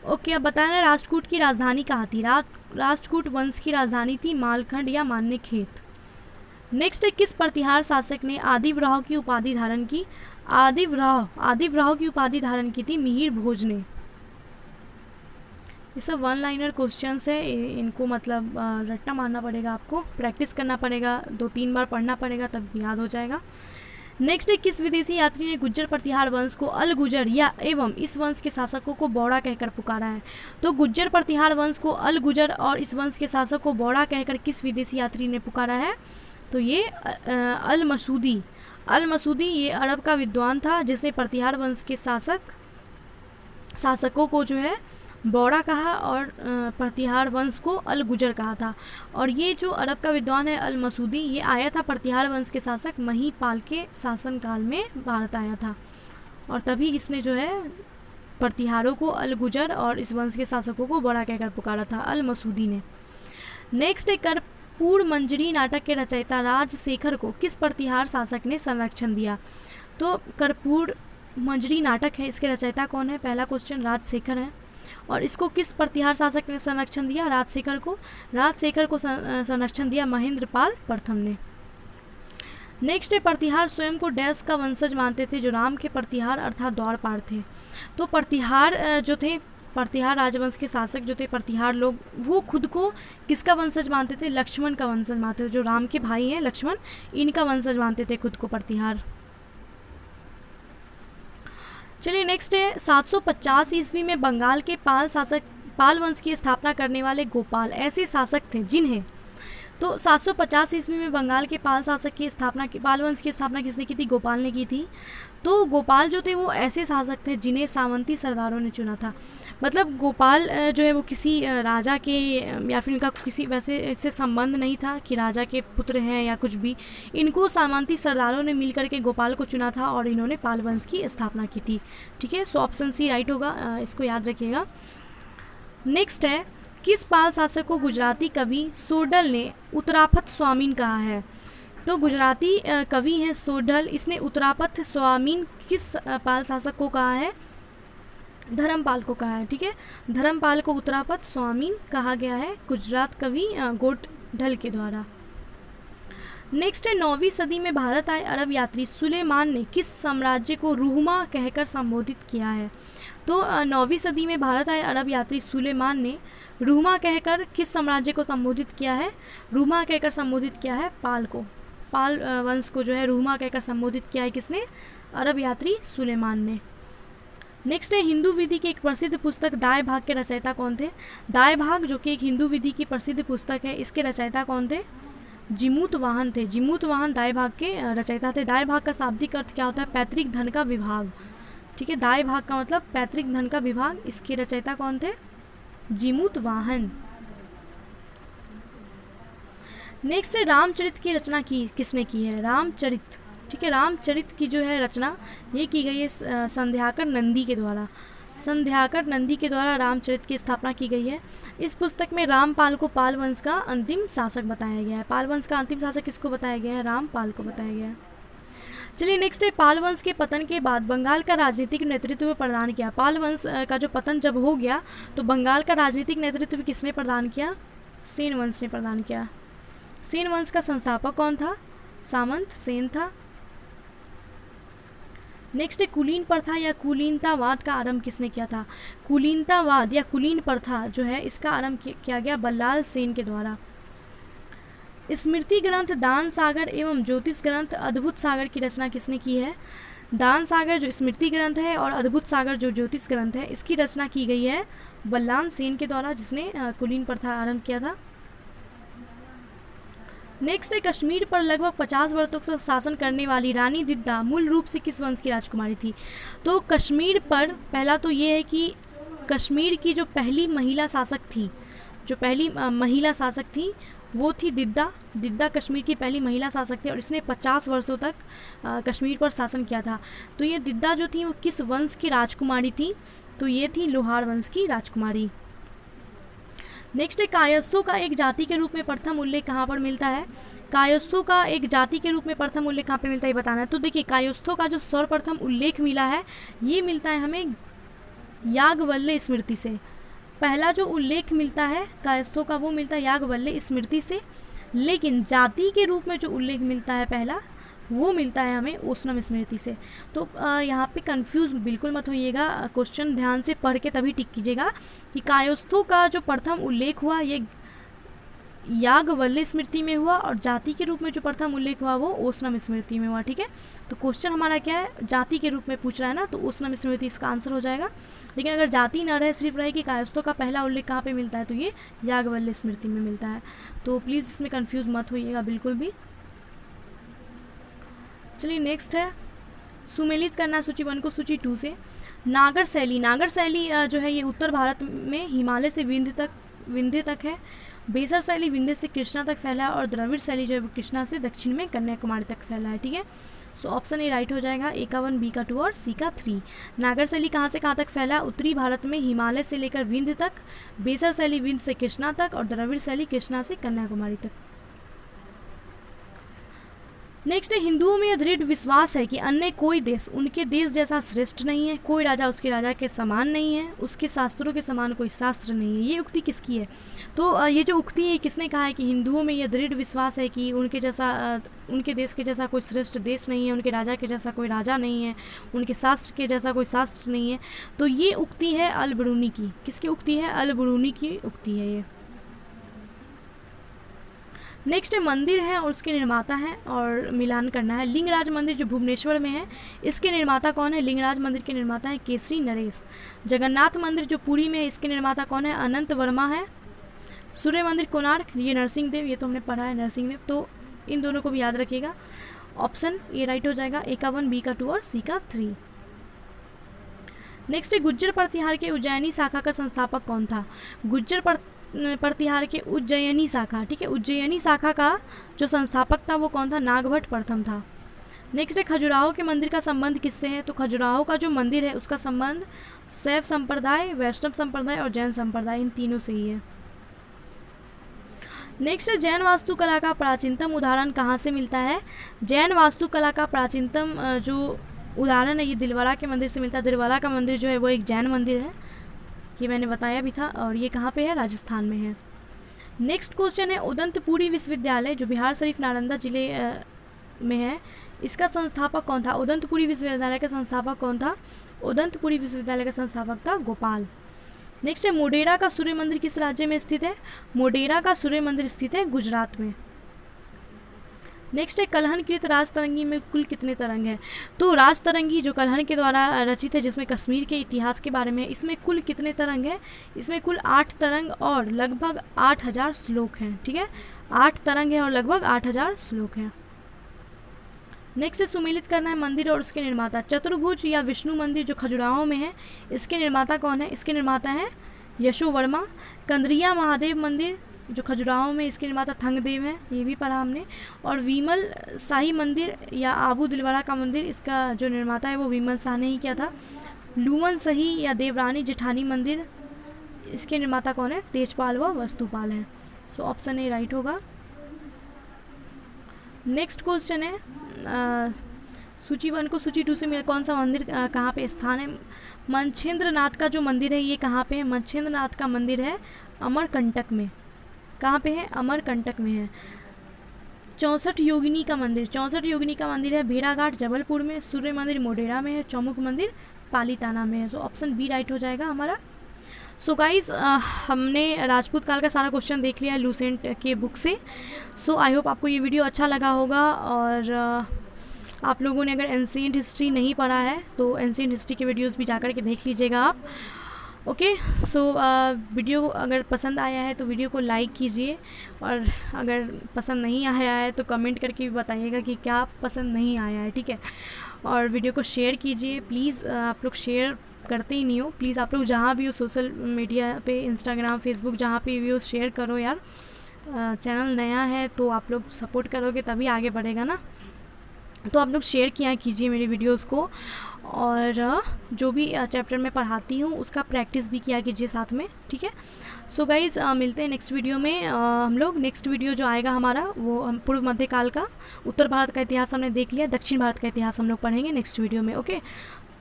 ओके, अब बताना राष्ट्रकूट की राजधानी कहाँ थी? राष्ट्रकूट वंश की राजधानी थी मालखंड या मान्यखेत। नेक्स्ट है किस प्रतिहार शासक ने आदिवराह की उपाधि धारण की? आदिवराह की उपाधि धारण की थी मिहिर भोज ने। ये सब वन लाइनर क्वेश्चंस है, इनको मतलब रट्टा मारना पड़ेगा, आपको प्रैक्टिस करना पड़ेगा, 2-3 बार पढ़ना पड़ेगा तब याद हो जाएगा। नेक्स्ट है किस विदेशी यात्री ने गुज्जर प्रतिहार वंश को अल गुजर या एवं इस वंश के शासकों को बौड़ा कहकर पुकारा है? तो गुज्जर प्रतिहार वंश को अल गुजर और इस वंश के शासक को बौड़ा कहकर किस विदेशी यात्री ने पुकारा है? तो ये अल मसूदी ये अरब का विद्वान था जिसने प्रतिहार वंश के शासकों को जो है बौड़ा कहा और प्रतिहार वंश को अल गुजर कहा था। और ये जो अरब का विद्वान है अल मसूदी, ये आया था प्रतिहार वंश के शासक महीपाल के शासनकाल में भारत आया था, और तभी इसने जो है प्रतिहारों को अल गुजर और इस वंश के शासकों को बौड़ा कहकर पुकारा था, अल मसूदी ने। नेक्स्ट है कर्पूर मंजरी नाटक के रचयिता राजशेखर को किस प्रतिहार शासक ने संरक्षण दिया? तो कर्पूर मंजरी नाटक है, इसके रचयिता कौन है? पहला क्वेश्चन राजशेखर है। और इसको किस प्रतिहार शासक ने संरक्षण दिया? राजशेखर को संरक्षण दिया महेंद्रपाल प्रथम ने। नेक्स्ट है प्रतिहार स्वयं को डैश का वंशज मानते थे जो राम के प्रतिहार अर्थात द्वारपाल थे? तो प्रतिहार जो थे, प्रतिहार राजवंश के शासक जो थे प्रतिहार लोग, वो खुद को किसका वंशज मानते थे? लक्ष्मण का वंशज मानते थे, जो राम के भाई हैं लक्ष्मण, इनका वंशज मानते थे खुद को प्रतिहार। चलिए नेक्स्ट है 750 ईस्वी में बंगाल के पाल वंश की स्थापना करने वाले गोपाल ऐसे शासक थे जिन्हें, तो 750 ईस्वी में बंगाल के पाल वंश की स्थापना किसने की थी? गोपाल ने की थी। तो गोपाल जो थे वो ऐसे शासक थे जिन्हें सामंती सरदारों ने चुना था। मतलब गोपाल जो है वो किसी राजा के या फिर इनका किसी वैसे इससे संबंध नहीं था कि राजा के पुत्र हैं या कुछ भी, इनको सामंती सरदारों ने मिलकर के गोपाल को चुना था और इन्होंने पाल वंश की स्थापना की थी। ठीक है, सो ऑप्शन सी राइट होगा, इसको याद रखिएगा। नेक्स्ट है किस पाल शासक को गुजराती कवि सोडल ने उत्तरापथ स्वामीन कहा है? तो गुजराती कवि हैं सोडल, इसने उत्तरापथ स्वामीन किस पाल शासक को कहा है? धर्मपाल को कहा है। ठीक है, धर्मपाल को उत्तरापथ स्वामीन कहा गया है गुजरात कवि गोटढल के द्वारा। नेक्स्ट है 9वीं सदी में भारत आए अरब यात्री सुलेमान ने किस साम्राज्य को रूहमा कहकर संबोधित किया है? तो 9वीं सदी में भारत आए अरब यात्री सुलेमान ने रूहमा कहकर किस साम्राज्य को संबोधित किया है? रूहमा कहकर संबोधित किया है पाल को, पाल वंश को जो है रूहमा कहकर संबोधित किया है किसने? अरब यात्री सुलेमान ने। नेक्स्ट है हिंदू विधि की एक प्रसिद्ध पुस्तक दाय भाग के रचयिता कौन थे? दाय भाग जो कि एक हिंदू विधि की प्रसिद्ध पुस्तक है, इसके रचयिता कौन थे? जिमूत वाहन थे। जिमूत वाहन दाय भाग के रचयिता थे। दाय भाग का शाब्दिक अर्थ क्या होता है? पैतृक धन का विभाग। ठीक है, दाय भाग का मतलब पैतृक धन का विभाग, इसके रचयिता कौन थे? जिमूत वाहन। नेक्स्ट है रामचरित की रचना किसने की है? रामचरित। ठीक है, रामचरित की जो है रचना ये की गई है संध्याकर नंदी के द्वारा। संध्याकर नंदी के द्वारा रामचरित की स्थापना की गई है। इस पुस्तक में रामपाल को पाल वंश का अंतिम शासक बताया गया है। पाल वंश का अंतिम शासक किसको बताया गया है? रामपाल को बताया गया है। चलिए नेक्स्ट है पाल वंश के पतन के बाद बंगाल का राजनीतिक नेतृत्व प्रदान किया। पाल वंश का जो पतन जब हो गया तो बंगाल का राजनीतिक नेतृत्व किसने प्रदान किया? सेन वंश ने प्रदान किया। सेन वंश का संस्थापक कौन था? सामंत सेन था। नेक्स्ट है कुलीन प्रथा या कुलीनतावाद का आरंभ किसने किया था? कुलीनतावाद या कुलीन प्रथा जो है इसका आरंभ किया गया बल्लाल सेन के द्वारा। स्मृति ग्रंथ दान सागर एवं ज्योतिष ग्रंथ अद्भुत सागर की रचना किसने की है? दान सागर जो स्मृति ग्रंथ है और अद्भुत सागर जो ज्योतिष ग्रंथ है, इसकी रचना की गई है बल्लाल सेन के द्वारा, जिसने कुलीन प्रथा आरंभ किया था। नेक्स्ट है कश्मीर पर लगभग 50 वर्षों तक शासन करने वाली रानी दिद्दा मूल रूप से किस वंश की राजकुमारी थी? तो कश्मीर पर पहला तो ये है कि कश्मीर की जो पहली महिला शासक थी, जो पहली महिला शासक थी वो थी दिद्दा। दिद्दा कश्मीर की पहली महिला शासक थी और इसने 50 वर्षों तक कश्मीर पर शासन किया था। तो ये दिद्दा जो थी वो किस वंश की राजकुमारी थी? तो ये थी लोहार वंश की राजकुमारी। नेक्स्ट है, कायस्थों का एक जाति के रूप में प्रथम उल्लेख कहाँ पर मिलता है? कायस्थों का एक जाति के रूप में प्रथम उल्लेख कहाँ पे मिलता है, ये बताना है। तो देखिए, कायस्थों का जो सर्वप्रथम उल्लेख मिला है ये मिलता है हमें याज्ञवल्क्य स्मृति से। पहला जो उल्लेख मिलता है कायस्थों का वो मिलता है याज्ञवल्क्य स्मृति से, लेकिन जाति के रूप में जो उल्लेख मिलता है पहला वो मिलता है हमें ओसनम स्मृति से। तो यहाँ पे कंफ्यूज बिल्कुल मत होइएगा, क्वेश्चन ध्यान से पढ़ के तभी टिक कीजिएगा कि कायस्थों का जो प्रथम उल्लेख हुआ ये याज्ञवल्क्य स्मृति में हुआ और जाति के रूप में जो प्रथम उल्लेख हुआ वो ओसनम स्मृति में हुआ। ठीक है, तो क्वेश्चन हमारा क्या है, जाति के रूप में पूछ रहा है ना, तो ओसनम स्मृति इसका आंसर हो जाएगा। लेकिन अगर जाति ना रहे, सिर्फ रहे कि कायस्थों का पहला उल्लेख कहाँ पे मिलता है, तो ये याज्ञवल्क्य स्मृति में मिलता है। तो प्लीज़ इसमें कन्फ्यूज मत होइएगा बिल्कुल भी। चलिए नेक्स्ट है, सुमेलित करना सूची 1 को सूची 2 से। नागर शैली, नागर शैली जो है ये उत्तर भारत में हिमालय से विंध्य तक है। बेसर शैली विंध्य से कृष्णा तक फैला है और द्रविड़ शैली जो है वो कृष्णा से दक्षिण में कन्याकुमारी तक फैला है। ठीक है, सो ऑप्शन ए राइट हो जाएगा, ए का 1, बी का 2 और सी का 3। नागर शैली कहाँ से कहाँ तक फैला? उत्तरी भारत में हिमालय से लेकर विंध्य तक, बेसर शैली विंध्य से कृष्णा तक और द्रविड़ शैली कृष्णा से कन्याकुमारी तक। नेक्स्ट है, हिंदुओं में यह दृढ़ विश्वास है कि अन्य कोई देश उनके देश जैसा श्रेष्ठ नहीं है, कोई राजा उसके राजा के समान नहीं है, उसके शास्त्रों के समान कोई शास्त्र नहीं है। ये उक्ति किसकी है? तो ये जो उक्ति है किसने कहा है कि हिंदुओं में यह दृढ़ विश्वास है कि उनके देश के जैसा कोई श्रेष्ठ देश नहीं है, उनके राजा के जैसा कोई राजा नहीं है, उनके शास्त्र के जैसा कोई शास्त्र नहीं है। तो ये उक्ति है अल-बिरूनी की। किसकी उक्ति है? अल-बिरूनी की उक्ति है ये। नेक्स्ट है, मंदिर है और उसके निर्माता हैं और मिलान करना है। लिंगराज मंदिर जो भुवनेश्वर में है इसके निर्माता कौन है? लिंगराज मंदिर के निर्माता हैं केसरी नरेश। जगन्नाथ मंदिर जो पुरी में है इसके निर्माता कौन है? अनंत वर्मा है। सूर्य मंदिर कोणार्क ये नरसिंह देव, ये तो हमने पढ़ा है नरसिंह देव, तो इन दोनों को भी याद रखिएगा। ऑप्शन ये राइट हो जाएगा, ए का 1, बी का 2 और सी का 3। नेक्स्ट है, गुज्जर प्रतिहार के उज्जैनी शाखा का संस्थापक कौन था? गुज्जर प्रतिहार के उज्जैनी शाखा, ठीक है, उज्जैनी शाखा का जो संस्थापक था वो कौन था? नागभट्ट प्रथम था। नेक्स्ट है, खजुराहो के मंदिर का संबंध किससे है? तो खजुराहो का जो मंदिर है उसका संबंध शैव संप्रदाय, वैष्णव संप्रदाय और जैन संप्रदाय, इन तीनों से ही है। नेक्स्ट है, जैन वास्तुकला का प्राचीनतम उदाहरण कहाँ से मिलता है? जैन वास्तुकला का प्राचीनतम जो उदाहरण है ये दिलवारा के मंदिर से मिलता है। दिलवारा का मंदिर जो है वो एक जैन मंदिर है, ये मैंने बताया भी था, और ये कहाँ पे है? राजस्थान में है। नेक्स्ट क्वेश्चन है, उदंतपुरी विश्वविद्यालय जो बिहार शरीफ नालंदा जिले में है इसका संस्थापक कौन था? उदंतपुरी विश्वविद्यालय का संस्थापक कौन था? उदंतपुरी विश्वविद्यालय का संस्थापक था गोपाल। नेक्स्ट है, मोढेरा का सूर्य मंदिर किस राज्य में स्थित है? मोढेरा का सूर्य मंदिर स्थित है गुजरात में। नेक्स्ट है, कलहनकृत राजतरंगी में कुल कितने तरंग हैं? तो राजतरंगी जो कलहन के द्वारा रचित है जिसमें कश्मीर के इतिहास के बारे में, इसमें कुल कितने तरंग हैं? इसमें कुल 8 तरंग और लगभग 8000 श्लोक हैं। ठीक है, 8 तरंग है और लगभग 8000 श्लोक हैं। नेक्स्ट है, सुमेलित करना है मंदिर और उसके निर्माता। चतुर्भुज या विष्णु मंदिर जो खजुराहो में है इसके निर्माता कौन है? इसके निर्माता हैं यशो वर्मा। कंदरिया महादेव मंदिर जो खजुराहो में, इसके निर्माता थंगदेव हैं, ये भी पढ़ा हमने। और विमल शाही मंदिर या आबू दिलवारा का मंदिर, इसका जो निर्माता है वो विमल शाह ने ही किया था। लूवन सही या देवरानी जेठानी मंदिर, इसके निर्माता कौन है? तेजपाल व वस्तुपाल हैं। सो ऑप्शन ए राइट होगा। नेक्स्ट क्वेश्चन है, सूची 1 को सूची 2 से कौन सा मंदिर कहाँ पे स्थान है? मच्छेंद्र नाथ का जो मंदिर है ये कहाँ पे है? मच्छेंद्र नाथ का मंदिर है अमरकंटक में। कहाँ पे है? अमरकंटक में है। 64 योगिनी का मंदिर, 64 योगिनी का मंदिर है भेड़ाघाट जबलपुर में। सूर्य मंदिर मोढेरा में है। चौमुख मंदिर पालीताना में है। सो ऑप्शन बी राइट हो जाएगा हमारा। सो गाइज हमने राजपूत काल का सारा क्वेश्चन देख लिया लूसेंट के बुक से। सो आई होप आपको ये वीडियो अच्छा लगा होगा, और आप लोगों ने अगर एंशिएंट हिस्ट्री नहीं पढ़ा है तो एंशिएंट हिस्ट्री के वीडियोस भी जाकर के देख लीजिएगा आप। ओके, सो वीडियो अगर पसंद आया है तो वीडियो को लाइक कीजिए, और अगर पसंद नहीं आया है तो कमेंट करके भी बताइएगा कि क्या पसंद नहीं आया है। ठीक है, और वीडियो को शेयर कीजिए प्लीज़। आप लोग शेयर करते ही नहीं हो, प्लीज़ आप लोग जहाँ भी हो सोशल मीडिया पे, इंस्टाग्राम, फेसबुक, जहाँ पे भी हो शेयर करो यार। चैनल नया है तो आप लोग सपोर्ट करोगे तभी आगे बढ़ेगा ना। तो आप लोग शेयर किया कीजिए मेरी वीडियोस को, और जो भी चैप्टर में पढ़ाती हूँ उसका प्रैक्टिस भी किया कीजिए साथ में, ठीक है। सो गाइज़ मिलते हैं नेक्स्ट वीडियो में। हम लोग नेक्स्ट वीडियो जो आएगा हमारा वो हम पूर्व मध्यकाल का, उत्तर भारत का इतिहास हमने देख लिया, दक्षिण भारत का इतिहास हम लोग पढ़ेंगे नेक्स्ट वीडियो में। ओके,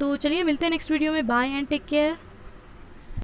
तो चलिए मिलते हैं नेक्स्ट वीडियो में। Bye and take care.